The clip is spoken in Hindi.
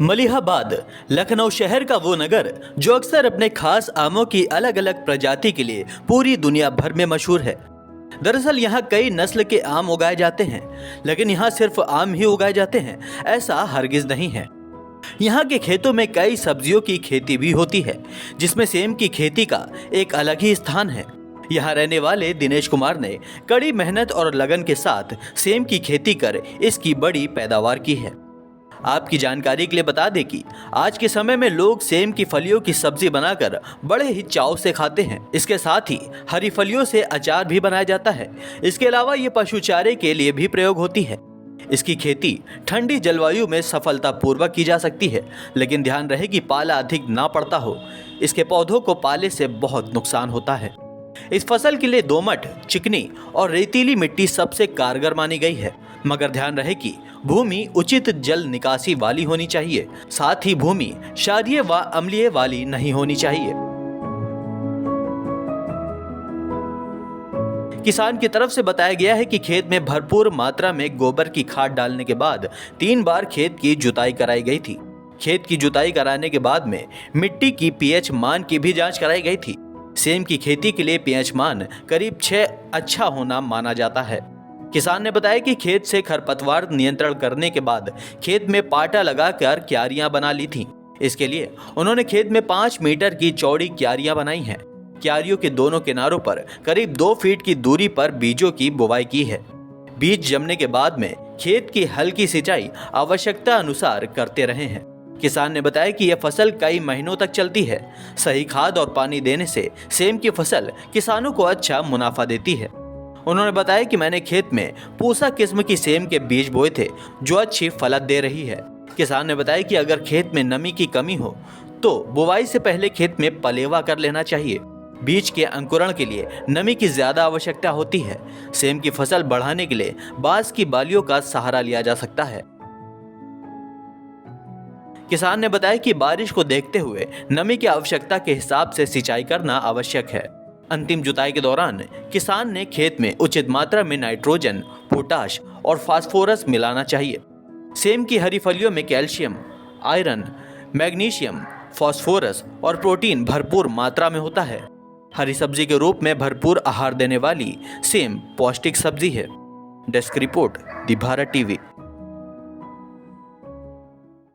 मलिहाबाद लखनऊ शहर का वो नगर जो अक्सर अपने खास आमों की अलग अलग प्रजाति के लिए पूरी दुनिया भर में मशहूर है। दरअसल यहाँ कई नस्ल के आम उगाए जाते हैं, लेकिन यहाँ सिर्फ आम ही उगाए जाते हैं ऐसा हरगिज नहीं है। यहाँ के खेतों में कई सब्जियों की खेती भी होती है, जिसमें सेम की खेती का एक अलग ही स्थान है। यहाँ रहने वाले दिनेश कुमार ने कड़ी मेहनत और लगन के साथ सेम की खेती कर इसकी बड़ी पैदावार की है। आपकी जानकारी के लिए बता दें कि आज के समय में लोग सेम की फलियों की सब्जी बनाकर बड़े ही चाव से खाते हैं। इसके साथ ही हरी फलियों से अचार भी बनाया जाता है। इसके अलावा ये पशु चारे के लिए भी प्रयोग होती है। इसकी खेती ठंडी जलवायु में सफलतापूर्वक की जा सकती है, लेकिन ध्यान रहे कि पाला अधिक ना पड़ता हो। इसके पौधों को पाले से बहुत नुकसान होता है। इस फसल के लिए दोमट, चिकनी और रेतीली मिट्टी सबसे कारगर मानी गई है, मगर ध्यान रहे कि भूमि उचित जल निकासी वाली होनी चाहिए। साथ ही भूमि क्षारीय व अम्लीय वाली नहीं होनी चाहिए। किसान की तरफ से बताया गया है कि खेत में भरपूर मात्रा में गोबर की खाद डालने के बाद 3 बार खेत की जुताई कराई गई थी। खेत की जुताई कराने के बाद में मिट्टी की पीएच मान की भी जांच कराई गई थी। सेम की खेती के लिए पीएच मान करीब 6 अच्छा होना माना जाता है। किसान ने बताया कि खेत से खरपतवार नियंत्रण करने के बाद खेत में पाटा लगाकर क्यारियां बना ली थीं। इसके लिए उन्होंने खेत में 5 मीटर की चौड़ी क्यारियां बनाई हैं। क्यारियों के दोनों किनारों पर करीब 2 फीट की दूरी पर बीजों की बुवाई की है। बीज जमने के बाद में खेत की हल्की सिंचाई आवश्यकता अनुसार करते रहे हैं। किसान ने बताया कि यह फसल कई महीनों तक चलती है। सही खाद और पानी देने से सेम की फसल किसानों को अच्छा मुनाफा देती है। उन्होंने बताया कि मैंने खेत में पूसा किस्म की सेम के बीज बोए थे, जो अच्छी फलत दे रही है। किसान ने बताया कि अगर खेत में नमी की कमी हो तो बुवाई से पहले खेत में पलेवा कर लेना चाहिए। बीज के अंकुरण के लिए नमी की ज्यादा आवश्यकता होती है। सेम की फसल बढ़ाने के लिए बांस की बालियों का सहारा लिया जा सकता है। किसान ने बताया कि बारिश को देखते हुए नमी की आवश्यकता के हिसाब से सिंचाई करना आवश्यक है। अंतिम जुताई के दौरान किसान ने खेत में उचित मात्रा में नाइट्रोजन, पोटाश और फास्फोरस मिलाना चाहिए। सेम की हरी फलियों में कैल्शियम, आयरन, मैग्नीशियम, फास्फोरस और प्रोटीन भरपूर मात्रा में होता है। हरी सब्जी के रूप में भरपूर आहार देने वाली सेम पौष्टिक सब्जी है। डेस्क रिपोर्ट, दी भारत टीवी।